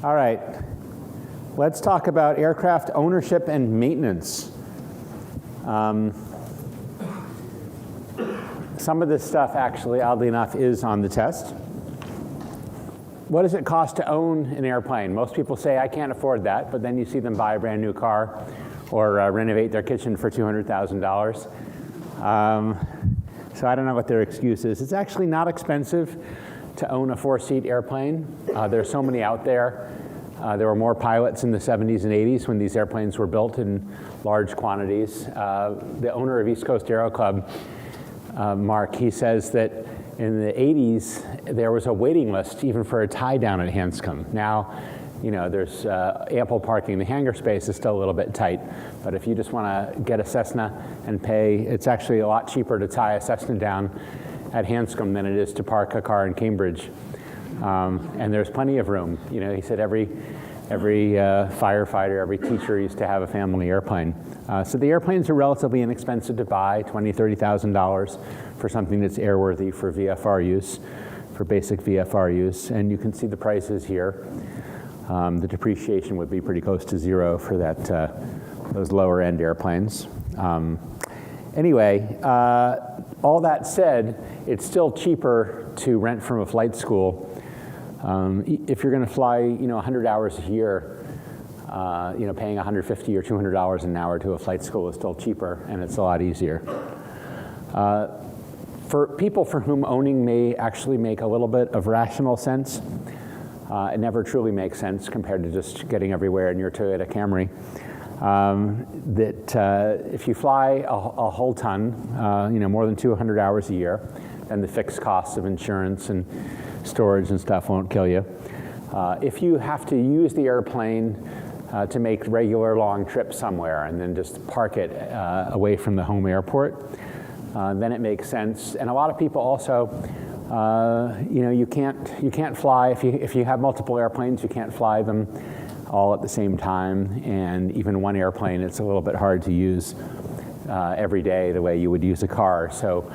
All right, let's talk about aircraft ownership and maintenance. Some of this stuff actually, oddly enough, is on the test. What does it cost to own an airplane? Most people say, I can't afford that, but then you see them buy a brand new car or renovate their kitchen for $200,000. So I don't know what their excuse is. It's actually not expensive to own a 4-seat airplane. There's so many out there. There were more pilots in the 70s and 80s when these airplanes were built in large quantities. The owner of East Coast Aero Club, Mark, he says that in the 80s, there was a waiting list even for a tie down at Hanscom. Now, you know, there's ample parking. The hangar space is still a little bit tight, but if you just want to get a Cessna and pay, it's actually a lot cheaper to tie a Cessna down at Hanscom than it is to park a car in Cambridge. And there's plenty of room. You know, he said every firefighter, every teacher used to have a family airplane. So the airplanes are relatively inexpensive to buy, $20,000, $30,000 for something that's airworthy for VFR use, for basic VFR use. And you can see the prices here. The depreciation would be pretty close to zero for that, those lower end airplanes. Anyway, all that said, it's still cheaper to rent from a flight school. If you're going to fly, 100 hours a year, paying $150 or $200 an hour to a flight school is still cheaper, and it's a lot easier. For people for whom owning may actually make a little bit of rational sense, it never truly makes sense compared to just getting everywhere in your Toyota Camry. If you fly a whole ton, more than 200 hours a year, then the fixed costs of insurance and storage and stuff won't kill you. If you have to use the airplane to make regular long trips somewhere and then just park it away from the home airport, then it makes sense. And a lot of people also, you can't fly if you have multiple airplanes. You can't fly them all at the same time, and even one airplane, it's a little bit hard to use every day the way you would use a car. So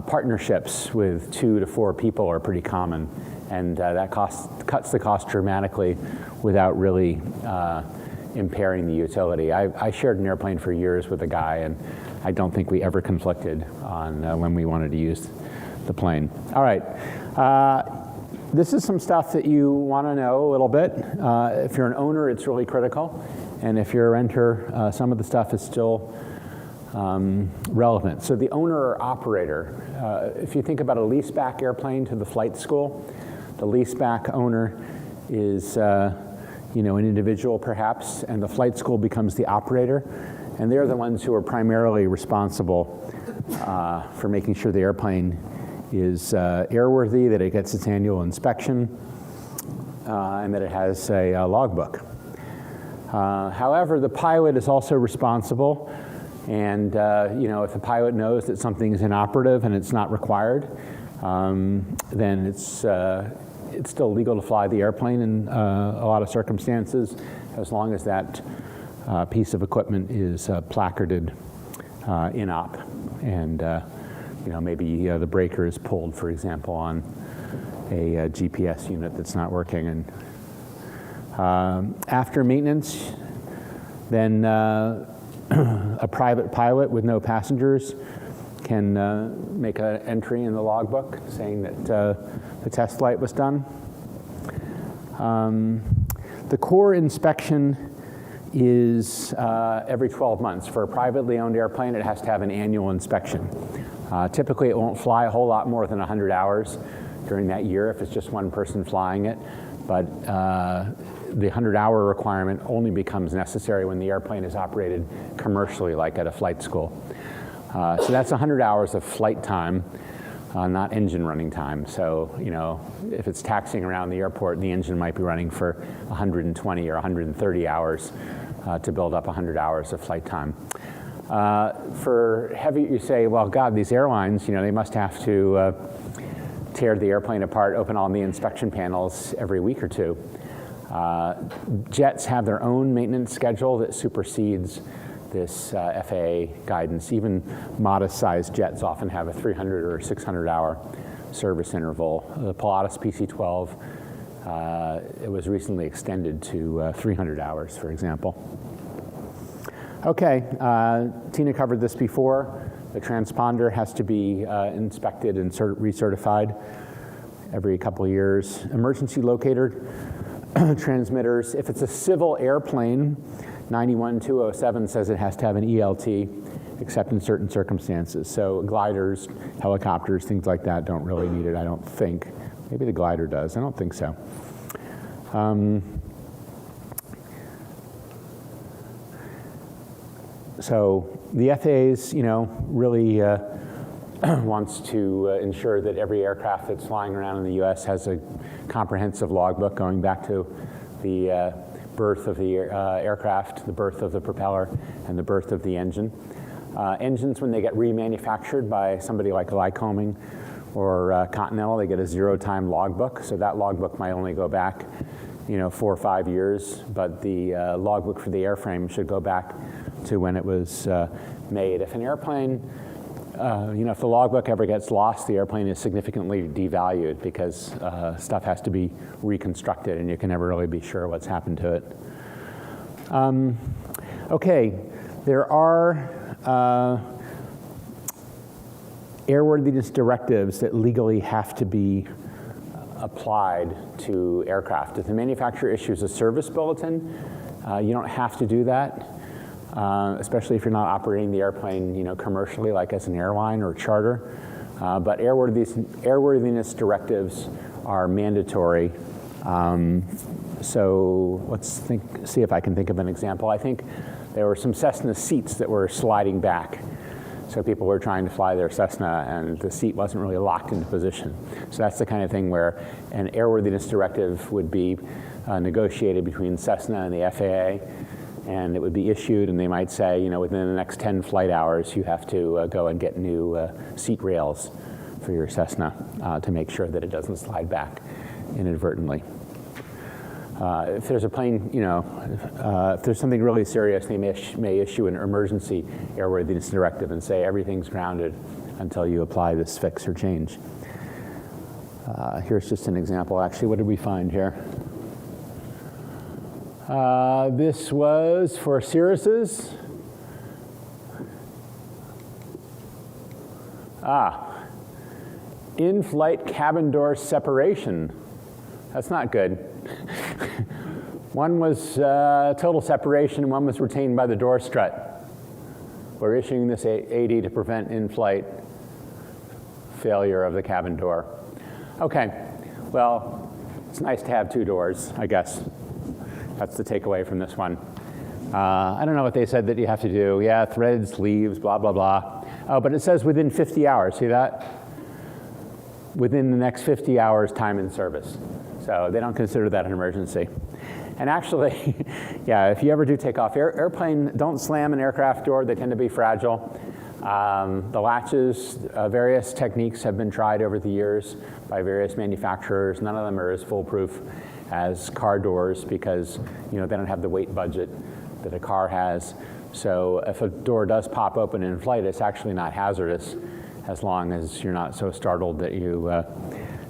partnerships with 2 to 4 people are pretty common, and that cuts the cost dramatically without really impairing the utility. I shared an airplane for years with a guy, and I don't think we ever conflicted on when we wanted to use the plane. All right. This is some stuff that you want to know a little bit. If you're an owner, it's really critical. And if you're a renter, some of the stuff is still relevant. So the owner or operator, if you think about a leaseback airplane to the flight school, the leaseback owner is an individual perhaps, and the flight school becomes the operator. And they're the ones who are primarily responsible for making sure the airplane is airworthy, that it gets its annual inspection, and that it has a logbook. However, the pilot is also responsible, and if the pilot knows that something is inoperative and it's not required, then it's still legal to fly the airplane in a lot of circumstances, as long as that piece of equipment is placarded in op, and maybe the breaker is pulled, for example, on a GPS unit that's not working. And after maintenance, then a private pilot with no passengers can make an entry in the logbook saying that the test flight was done. The core inspection is every 12 months. For a privately owned airplane, it has to have an annual inspection. Typically, it won't fly a whole lot more than 100 hours during that year if it's just one person flying it. But the 100-hour requirement only becomes necessary when the airplane is operated commercially, like at a flight school. So that's 100 hours of flight time, not engine running time. So, if it's taxiing around the airport, the engine might be running for 120 or 130 hours to build up 100 hours of flight time. For heavy, you say, well, God, these airlines, they must have to tear the airplane apart, open all the inspection panels every week or two. Jets have their own maintenance schedule that supersedes this FAA guidance. Even modest-sized jets often have a 300 or 600-hour service interval. The Pilatus PC-12 It was recently extended to 300 hours, for example. Okay, Tina covered this before. The transponder has to be inspected and recertified every couple of years. Emergency locator transmitters, if it's a civil airplane, 91207 says it has to have an ELT, except in certain circumstances. So gliders, helicopters, things like that don't really need it, I don't think. Maybe the glider does, I don't think so. So the FAA's, really wants to ensure that every aircraft that's flying around in the US has a comprehensive logbook going back to the birth of the aircraft, the birth of the propeller, and the birth of the engine. Engines, when they get remanufactured by somebody like Lycoming or Continental, they get a zero-time logbook. So that logbook might only go back, 4 or 5 years, but the logbook for the airframe should go back to when it was made. If an airplane, if the logbook ever gets lost, the airplane is significantly devalued because stuff has to be reconstructed and you can never really be sure what's happened to it. Okay, there are airworthiness directives that legally have to be applied to aircraft. If the manufacturer issues a service bulletin, you don't have to do that, especially if you're not operating the airplane, commercially, like as an airline or charter. But airworthiness directives are mandatory. So let's see if I can think of an example. I think there were some Cessna seats that were sliding back. So people were trying to fly their Cessna and the seat wasn't really locked into position. So that's the kind of thing where an airworthiness directive would be negotiated between Cessna and the FAA, and it would be issued, and they might say, within the next 10 flight hours, you have to go and get new seat rails for your Cessna to make sure that it doesn't slide back inadvertently. If there's a plane, if there's something really serious, they may issue an emergency airworthiness directive and say everything's grounded until you apply this fix or change. Here's just an example, actually. What did we find here? This was for Cirrus's. In-flight cabin door separation. That's not good. One was total separation and one was retained by the door strut. We're issuing this AD to prevent in-flight failure of the cabin door. Okay, well, it's nice to have two doors, I guess. That's the takeaway from this one. I don't know what they said that you have to do. Yeah, threads, sleeves, blah, blah, blah. Oh, but it says within 50 hours, see that? Within the next 50 hours time in service. So they don't consider that an emergency. And actually, yeah, if you ever do take off, airplane, don't slam an aircraft door. They tend to be fragile. The latches, various techniques have been tried over the years by various manufacturers. None of them are as foolproof as car doors because they don't have the weight budget that a car has. So if a door does pop open in flight, it's actually not hazardous as long as you're not so startled that you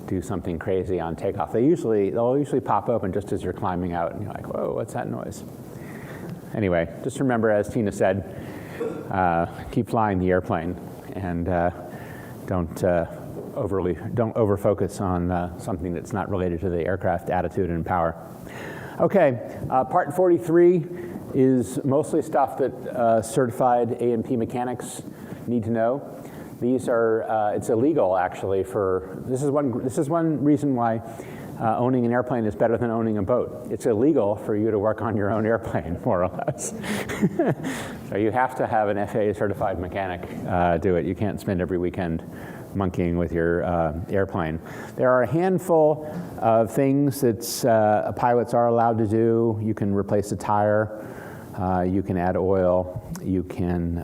do something crazy on takeoff. They'll usually pop open just as you're climbing out and you're like, whoa, what's that noise? Anyway, just remember, as Tina said, keep flying the airplane and don't over-focus on something that's not related to the aircraft attitude and power. Okay, part 43 is mostly stuff that certified A&P mechanics need to know. These are, it's illegal actually this is one reason why owning an airplane is better than owning a boat. It's illegal for you to work on your own airplane, more or less. So you have to have an FAA certified mechanic do it. You can't spend every weekend monkeying with your airplane. There are a handful of things that pilots are allowed to do. You can replace a tire, you can add oil, you can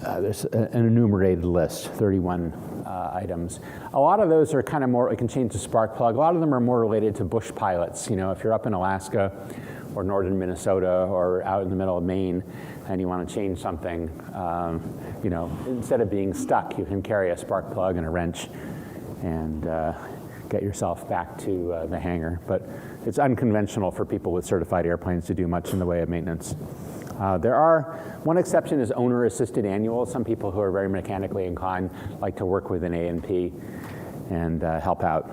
there's an enumerated list, 31 items. A lot of those are kind of more, it can change the spark plug. A lot of them are more related to bush pilots. If you're up in Alaska or northern Minnesota or out in the middle of Maine and you want to change something, instead of being stuck, you can carry a spark plug and a wrench and get yourself back to the hangar. But it's unconventional for people with certified airplanes to do much in the way of maintenance. One exception is owner-assisted annuals. Some people who are very mechanically inclined like to work with an A&P and help out.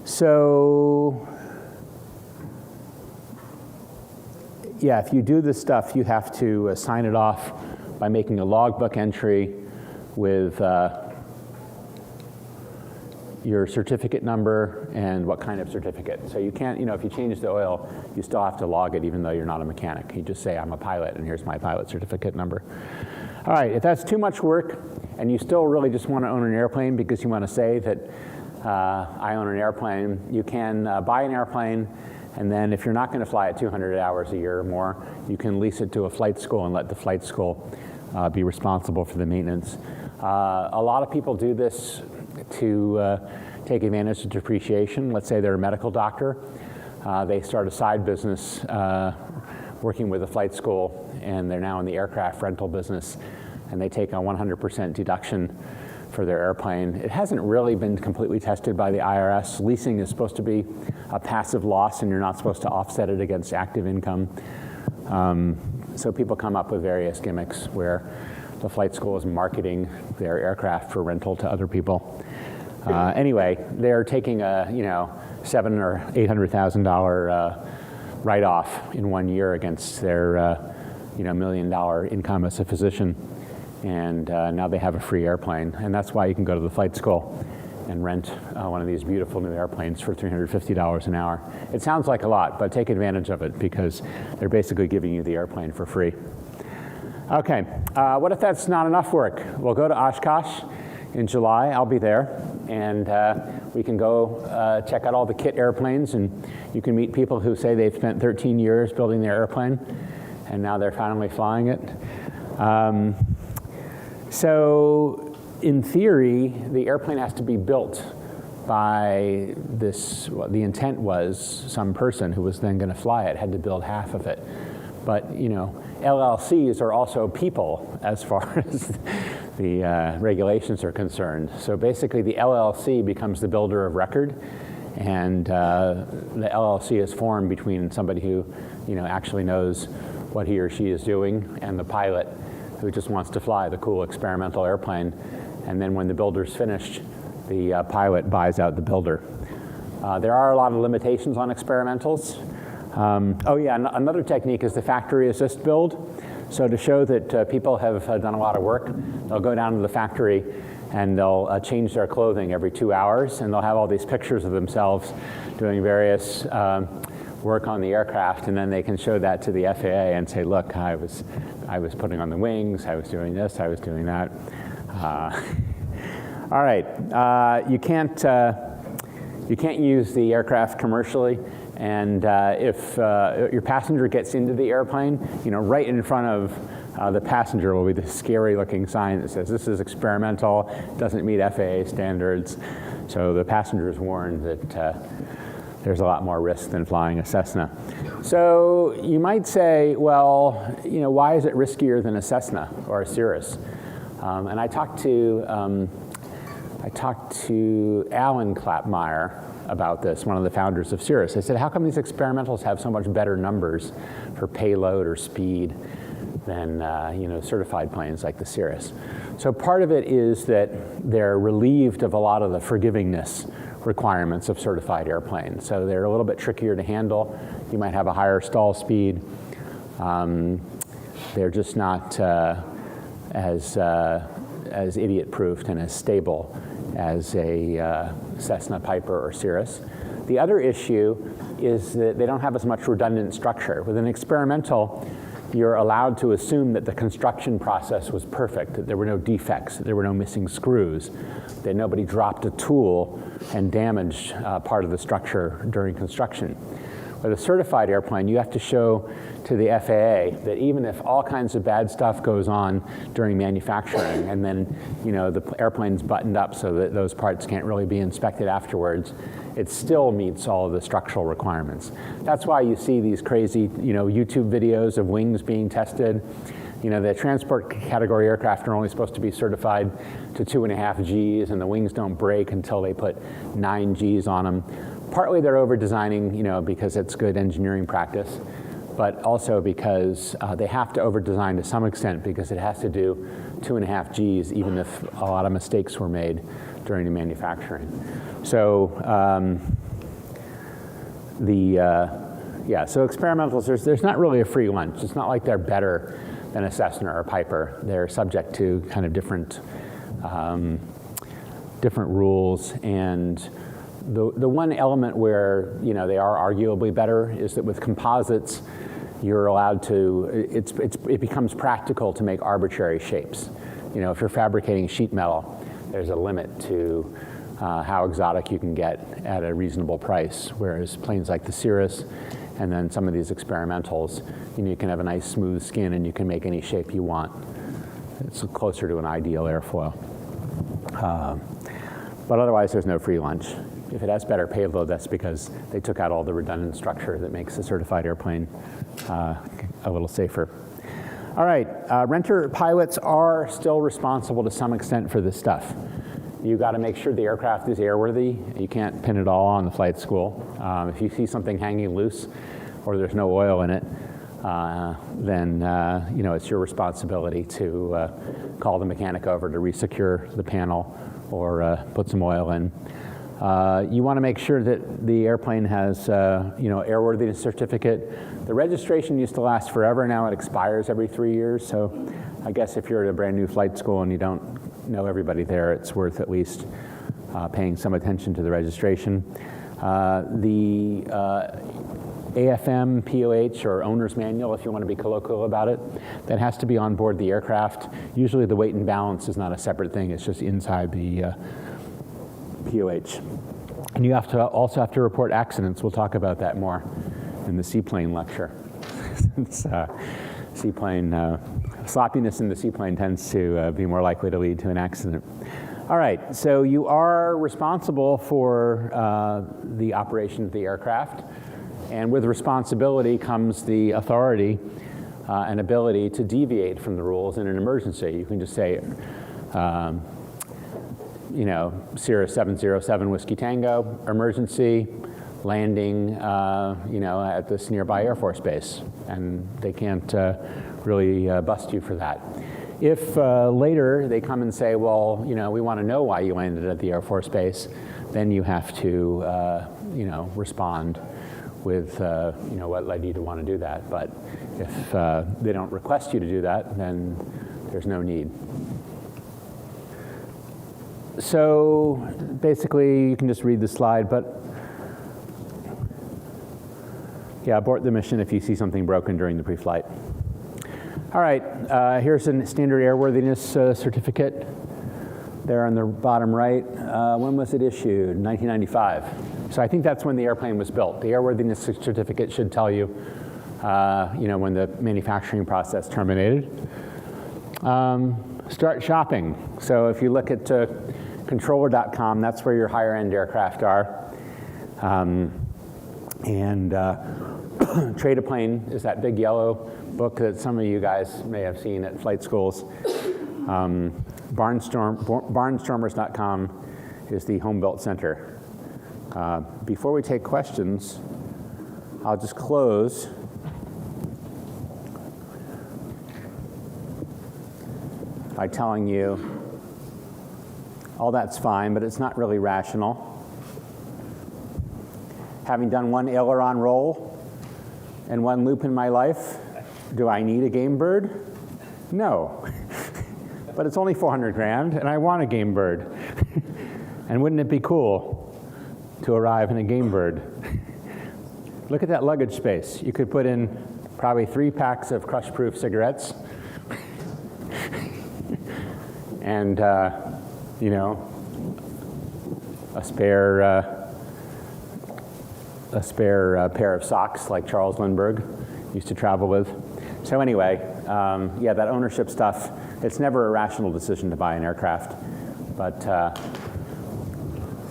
So, yeah, if you do this stuff, you have to sign it off by making a logbook entry with your certificate number and what kind of certificate. So you can't, if you change the oil, you still have to log it even though you're not a mechanic. You just say, I'm a pilot, and here's my pilot certificate number. All right, if that's too much work, and you still really just want to own an airplane because you want to say that I own an airplane, you can buy an airplane, and then if you're not going to fly it 200 hours a year or more, you can lease it to a flight school and let the flight school be responsible for the maintenance. A lot of people do this to take advantage of depreciation. Let's say they're a medical doctor. They start a side business working with a flight school, and they're now in the aircraft rental business, and they take a 100% deduction for their airplane. It hasn't really been completely tested by the IRS. Leasing is supposed to be a passive loss, and you're not supposed to offset it against active income. So people come up with various gimmicks where the flight school is marketing their aircraft for rental to other people. Anyway, they're taking a $700,000 or $800,000 write-off in 1 year against their $1 million income as a physician, and now they have a free airplane, and that's why you can go to the flight school and rent one of these beautiful new airplanes for $350 an hour. It sounds like a lot, but take advantage of it because they're basically giving you the airplane for free. Okay, what if that's not enough work? We'll go to Oshkosh in July. I'll be there, and we can go check out all the kit airplanes, and you can meet people who say they've spent 13 years building their airplane, and now they're finally flying it. So in theory, the airplane has to be built by this, the intent was some person who was then going to fly it had to build half of it. But, LLCs are also people as far as the regulations are concerned. So basically the LLC becomes the builder of record, and the LLC is formed between somebody who actually knows what he or she is doing and the pilot who just wants to fly the cool experimental airplane. And then when the builder's finished, the pilot buys out the builder. There are a lot of limitations on experimentals. Another technique is the factory assist build. So to show that people have done a lot of work, they'll go down to the factory and they'll change their clothing every 2 hours, and they'll have all these pictures of themselves doing various work on the aircraft, and then they can show that to the FAA and say, look, I was putting on the wings, I was doing this, I was doing that. All right, you can't use the aircraft commercially. And if your passenger gets into the airplane, right in front of the passenger will be this scary-looking sign that says, this is experimental, doesn't meet FAA standards. So the passenger is warned that there's a lot more risk than flying a Cessna. So you might say, well, why is it riskier than a Cessna or a Cirrus? And I talked to Alan Klapmeyer about this, one of the founders of Cirrus. I said, how come these experimentals have so much better numbers for payload or speed than certified planes like the Cirrus? So part of it is that they're relieved of a lot of the forgivingness requirements of certified airplanes. So they're a little bit trickier to handle. You might have a higher stall speed. They're just not as idiot-proofed and as stable as a Cessna, Piper, or Cirrus. The other issue is that they don't have as much redundant structure. With an experimental, you're allowed to assume that the construction process was perfect, that there were no defects, that there were no missing screws, that nobody dropped a tool and damaged part of the structure during construction. With a certified airplane, you have to show to the FAA that even if all kinds of bad stuff goes on during manufacturing, and then the airplane's buttoned up so that those parts can't really be inspected afterwards, it still meets all of the structural requirements. That's why you see these crazy YouTube videos of wings being tested. You know, the transport category aircraft are only supposed to be certified to 2.5 Gs, and the wings don't break until they put 9 Gs on them. Partly they're over designing, you know, because it's good engineering practice, but also because they have to over design to some extent because it has to do 2.5 Gs even if a lot of mistakes were made during the manufacturing. So so experimentals, there's not really a free lunch. It's not like they're better than a Cessna or a Piper. They're subject to kind of different rules, and the one element where, you know, they are arguably better is that with composites, you're allowed to, it becomes practical to make arbitrary shapes. You know, if you're fabricating sheet metal, there's a limit to how exotic you can get at a reasonable price, whereas planes like the Cirrus and then some of these experimentals, you know, you can have a nice smooth skin and you can make any shape you want. It's closer to an ideal airfoil. But otherwise, there's no free lunch. If it has better payload, that's because they took out all the redundant structure that makes a certified airplane a little safer. All right, renter pilots are still responsible to some extent for this stuff. You got to make sure the aircraft is airworthy. You can't pin it all on the flight school. If you see something hanging loose or there's no oil in it, then you know, it's your responsibility to call the mechanic over to resecure the panel or put some oil in. You want to make sure that the airplane has you know, airworthiness certificate. The registration used to last forever. Now it expires every 3 years. So I guess if you're at a brand new flight school and you don't know everybody there, it's worth at least paying some attention to the registration. The AFM, POH, or owner's manual, if you want to be colloquial about it, that has to be on board the aircraft. Usually the weight and balance is not a separate thing. It's just inside the POH. And you also have to report accidents. We'll talk about that more in the seaplane lecture. Seaplane, sloppiness in the seaplane tends to be more likely to lead to an accident. All right, so you are responsible for the operation of the aircraft, and with responsibility comes the authority and ability to deviate from the rules in an emergency. You can just say, you know, Cirrus 707 Whiskey Tango, emergency, landing, you know, at this nearby Air Force base, and they can't really bust you for that. If later they come and say, well, you know, we want to know why you landed at the Air Force base, then you have to, you know, respond with, you know, what led you to want to do that. But if they don't request you to do that, then there's no need. So basically, you can just read the slide, but yeah, abort the mission if you see something broken during the pre-flight. All right, here's a standard airworthiness certificate there on the bottom right. When was it issued? 1995. So I think that's when the airplane was built. The airworthiness certificate should tell you, you know, when the manufacturing process terminated. Start shopping. So if you look at controller.com, that's where your higher end aircraft are. Trade a Plane is that big yellow book that some of you guys may have seen at flight schools. Barnstormers.com is the home built center. Before we take questions, I'll just close by telling you all that's fine, but it's not really rational. Having done one aileron roll and one loop in my life, do I need a game bird? No. But it's only 400 grand, and I want a game bird. And wouldn't it be cool to arrive in a game bird? Look at that luggage space. You could put in probably 3 packs of crush-proof cigarettes. And, you know, a spare pair of socks like Charles Lindbergh used to travel with. So anyway, yeah, that ownership stuff, it's never a rational decision to buy an aircraft, but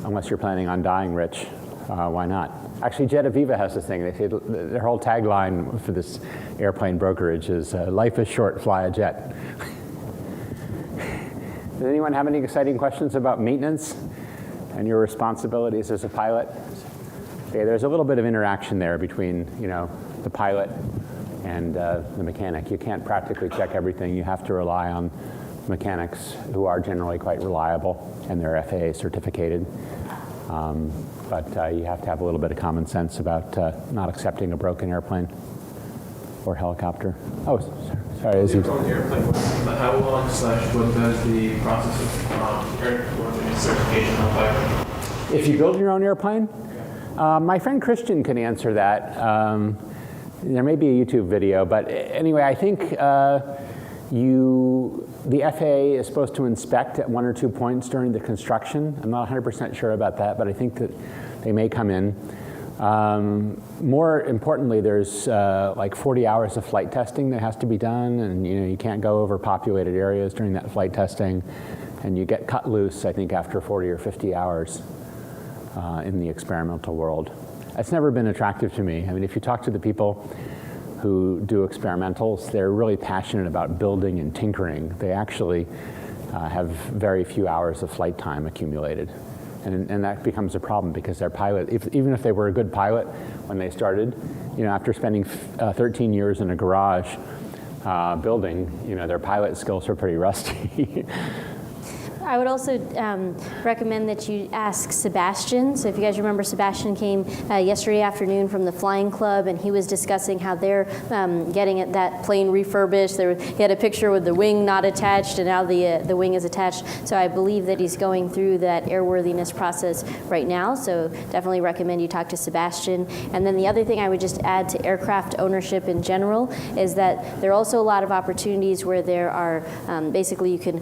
unless you're planning on dying rich, Why not? Actually, Jet Aviva has this thing. They say their whole tagline for this airplane brokerage is, life is short, fly a jet. Does anyone have any exciting questions about maintenance and your responsibilities as a pilot? Okay, there's a little bit of interaction there between, the pilot and the mechanic. You can't practically check everything. You have to rely on mechanics who are generally quite reliable and they're FAA certificated. But you have to have a little bit of common sense about not accepting a broken airplane or helicopter. Oh, sorry. How long / what does the process of airworthiness certification look like? If you build your own airplane? My friend Christian can answer that. There may be a YouTube video, but anyway, I think the FAA is supposed to inspect at 1 or 2 points during the construction. I'm not 100% sure about that, but I think that they may come in. More importantly, there's like 40 hours of flight testing that has to be done, and you can't go over populated areas during that flight testing, and you get cut loose, I think, after 40 or 50 hours in the experimental world. That's never been attractive to me. I mean, if you talk to the people who do experimentals, they're really passionate about building and tinkering. They actually have very few hours of flight time accumulated. And that becomes a problem because their pilot, even if they were a good pilot when they started, after spending 13 years in a garage building, their pilot skills are pretty rusty. I would also recommend that you ask Sebastian. So if you guys remember, Sebastian came yesterday afternoon from the Flying Club, and he was discussing how they're getting that plane refurbished. He had a picture with the wing not attached, and now the wing is attached. So I believe that he's going through that airworthiness process right now. So definitely recommend you talk to Sebastian. And then the other thing I would just add to aircraft ownership in general is that there are also a lot of opportunities where there are basically you can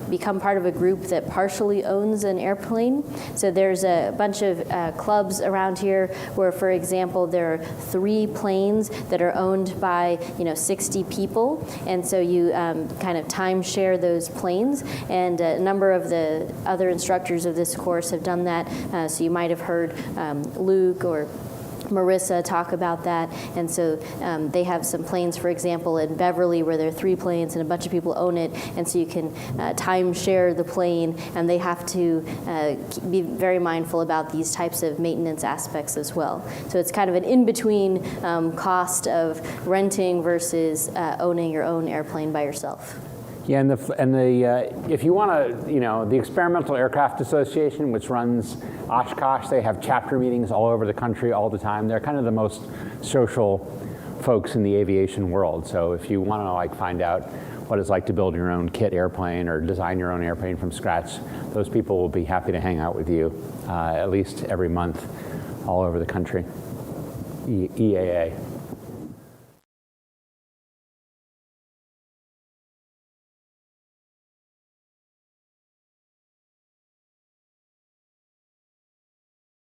become part of a group that partially owns an airplane. So there's a bunch of clubs around here where, for example, there are 3 planes that are owned by 60 people, and so you kind of timeshare those planes. And a number of the other instructors of this course have done that. So you might have heard Luke or Marissa talk about that. And so they have some planes, for example, in Beverly where there are 3 planes and a bunch of people own it, and so you can timeshare the plane, and they have to be very mindful about these types of maintenance aspects as well. So it's kind of an in-between cost of renting versus owning your own airplane by yourself. Yeah, if you want to, the Experimental Aircraft Association, which runs Oshkosh, they have chapter meetings all over the country all the time. They're kind of the most social folks in the aviation world. So if you want to find out what it's like to build your own kit airplane or design your own airplane from scratch, those people will be happy to hang out with you at least every month all over the country. EAA.